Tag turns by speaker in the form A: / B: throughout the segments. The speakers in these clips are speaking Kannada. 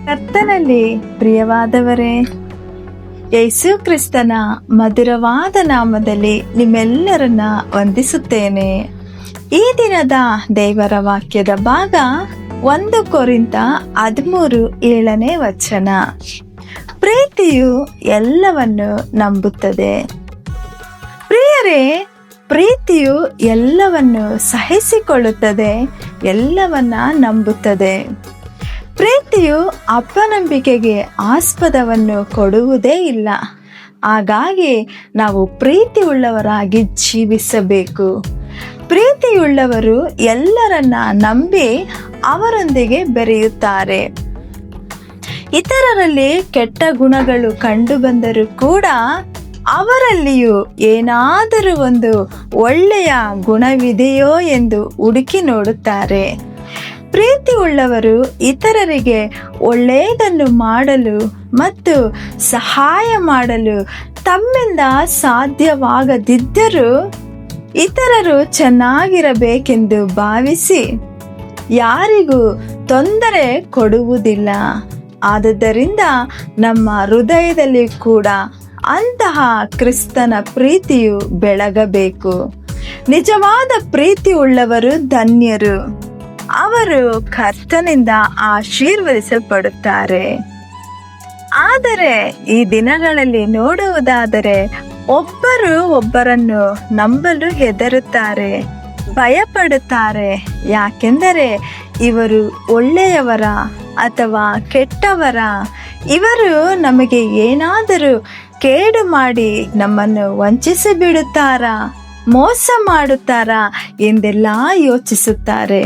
A: ಕರ್ತನಲ್ಲಿ ಪ್ರಿಯವಾದವರೇ, ಯೇಸು ಕ್ರಿಸ್ತನ ಮಧುರವಾದ ನಾಮದಲ್ಲಿ ನಿಮ್ಮೆಲ್ಲರನ್ನ ವಂದಿಸುತ್ತೇನೆ. ಈ ದಿನದ ದೇವರ ವಾಕ್ಯದ ಭಾಗ 1 ಕೊರಿಂಥ 13:7. ಪ್ರೀತಿಯು ಎಲ್ಲವನ್ನು ನಂಬುತ್ತದೆ. ಪ್ರಿಯರೇ, ಪ್ರೀತಿಯು ಎಲ್ಲವನ್ನು ಸಹಿಸಿಕೊಳ್ಳುತ್ತದೆ, ಎಲ್ಲವನ್ನ ನಂಬುತ್ತದೆ. ಪ್ರೀತಿಯು ಅಪನಂಬಿಕೆಗೆ ಆಸ್ಪದವನ್ನು ಕೊಡುವುದೇ ಇಲ್ಲ. ಹಾಗಾಗಿ ನಾವು ಪ್ರೀತಿಯುಳ್ಳವರಾಗಿ ಜೀವಿಸಬೇಕು. ಪ್ರೀತಿಯುಳ್ಳವರು ಎಲ್ಲರನ್ನ ನಂಬಿ ಅವರೊಂದಿಗೆ ಬೆರೆಯುತ್ತಾರೆ. ಇತರರಲ್ಲಿ ಕೆಟ್ಟ ಗುಣಗಳು ಕಂಡುಬಂದರೂ ಕೂಡ ಅವರಲ್ಲಿಯೂ ಏನಾದರೂ ಒಂದು ಒಳ್ಳೆಯ ಗುಣವಿದೆಯೋ ಎಂದು ಹುಡುಕಿ ನೋಡುತ್ತಾರೆ. ಪ್ರೀತಿಯುಳ್ಳವರು ಇತರರಿಗೆ ಒಳ್ಳೆಯದನ್ನು ಮಾಡಲು ಮತ್ತು ಸಹಾಯ ಮಾಡಲು ತಮ್ಮಿಂದ ಸಾಧ್ಯವಾಗದಿದ್ದರೂ ಇತರರು ಚೆನ್ನಾಗಿರಬೇಕೆಂದು ಭಾವಿಸಿ ಯಾರಿಗೂ ತೊಂದರೆ ಕೊಡುವುದಿಲ್ಲ. ಆದುದರಿಂದ ನಮ್ಮ ಹೃದಯದಲ್ಲಿ ಕೂಡ ಅಂತಹ ಕ್ರಿಸ್ತನ ಪ್ರೀತಿಯು ಬೆಳಗಬೇಕು. ನಿಜವಾದ ಪ್ರೀತಿಯುಳ್ಳವರು ಧನ್ಯರು, ಅವರು ಕರ್ತನಿಂದ ಆಶೀರ್ವದಿಸಲ್ಪಡುತ್ತಾರೆ. ಆದರೆ ಈ ದಿನಗಳಲ್ಲಿ ನೋಡುವುದಾದರೆ ಒಬ್ಬರು ಒಬ್ಬರನ್ನು ನಂಬಲು ಹೆದರುತ್ತಾರೆ, ಭಯಪಡುತ್ತಾರೆ. ಯಾಕೆಂದರೆ ಇವರು ಒಳ್ಳೆಯವರ ಅಥವಾ ಕೆಟ್ಟವರ, ಇವರು ನಮಗೆ ಏನಾದರೂ ಕೇಡು ಮಾಡಿ ನಮ್ಮನ್ನು ವಂಚಿಸಿ ಬಿಡುತ್ತಾರಾ, ಮೋಸ ಮಾಡುತ್ತಾರಾ ಎಂದೆಲ್ಲ ಯೋಚಿಸುತ್ತಾರೆ.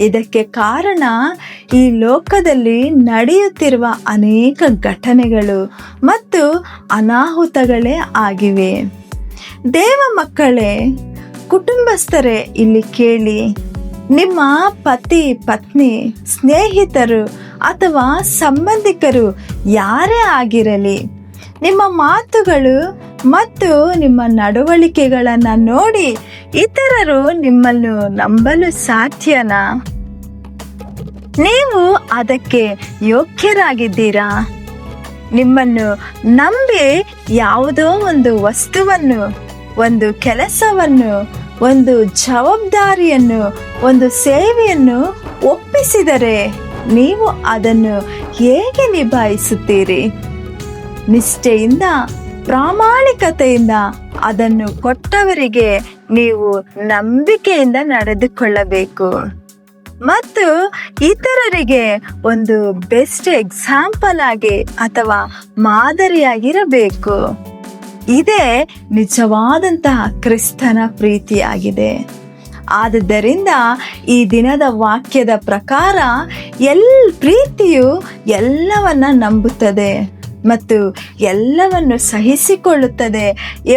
A: ಇದಕ್ಕೆ ಕಾರಣ ಈ ಲೋಕದಲ್ಲಿ ನಡೆಯುತ್ತಿರುವ ಅನೇಕ ಘಟನೆಗಳು ಮತ್ತು ಅನಾಹುತಗಳೇ ಆಗಿವೆ. ದೇವ ಮಕ್ಕಳೇ, ಕುಟುಂಬಸ್ಥರೇ, ಇಲ್ಲಿ ಕೇಳಿ. ನಿಮ್ಮ ಪತಿ, ಪತ್ನಿ, ಸ್ನೇಹಿತರು ಅಥವಾ ಸಂಬಂಧಿಕರು ಯಾರೇ ಆಗಿರಲಿ, ನಿಮ್ಮ ಮಾತುಗಳು ಮತ್ತು ನಿಮ್ಮ ನಡವಳಿಕೆಗಳನ್ನು ನೋಡಿ ಇತರರು ನಿಮ್ಮನ್ನು ನಂಬಲು ಸಾಧ್ಯನಾ? ನೀವು ಅದಕ್ಕೆ ಯೋಗ್ಯರಾಗಿದ್ದೀರಾ? ನಿಮ್ಮನ್ನು ನಂಬಿ ಯಾವುದೋ ಒಂದು ವಸ್ತುವನ್ನು, ಒಂದು ಕೆಲಸವನ್ನು, ಒಂದು ಜವಾಬ್ದಾರಿಯನ್ನು, ಒಂದು ಸೇವೆಯನ್ನು ಒಪ್ಪಿಸಿದರೆ ನೀವು ಅದನ್ನು ಹೇಗೆ ನಿಭಾಯಿಸುತ್ತೀರಿ? ನಿಷ್ಠೆಯಿಂದ, ಪ್ರಾಮಾಣಿಕತೆಯಿಂದ ಅದನ್ನು ಕೊಟ್ಟವರಿಗೆ ನೀವು ನಂಬಿಕೆಯಿಂದ ನಡೆದುಕೊಳ್ಳಬೇಕು ಮತ್ತು ಇತರರಿಗೆ ಒಂದು ಬೆಸ್ಟ್ ಎಕ್ಸಾಂಪಲ್ ಆಗಿ ಅಥವಾ ಮಾದರಿಯಾಗಿರಬೇಕು. ಇದೇ ನಿಜವಾದಂತಹ ಕ್ರಿಸ್ತನ ಪ್ರೀತಿಯಾಗಿದೆ. ಆದುದರಿಂದ ಈ ದಿನದ ವಾಕ್ಯದ ಪ್ರಕಾರ ಪ್ರೀತಿಯು ಎಲ್ಲವನ್ನ ನಂಬುತ್ತದೆ ಮತ್ತು ಎಲ್ಲವನ್ನು ಸಹಿಸಿಕೊಳ್ಳುತ್ತದೆ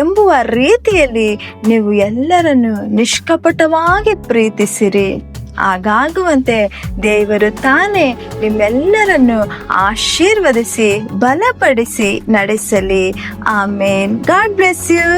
A: ಎಂಬುವ ರೀತಿಯಲ್ಲಿ ನೀವು ಎಲ್ಲರನ್ನು ನಿಷ್ಕಪಟವಾಗಿ ಪ್ರೀತಿಸಿರಿ. ಹಾಗಾಗುವಂತೆ ದೇವರು ತಾನೇ ನಿಮ್ಮೆಲ್ಲರನ್ನು ಆಶೀರ್ವದಿಸಿ ಬಲಪಡಿಸಿ ನಡೆಸಲಿ. ಆಮೇನ್. God bless you.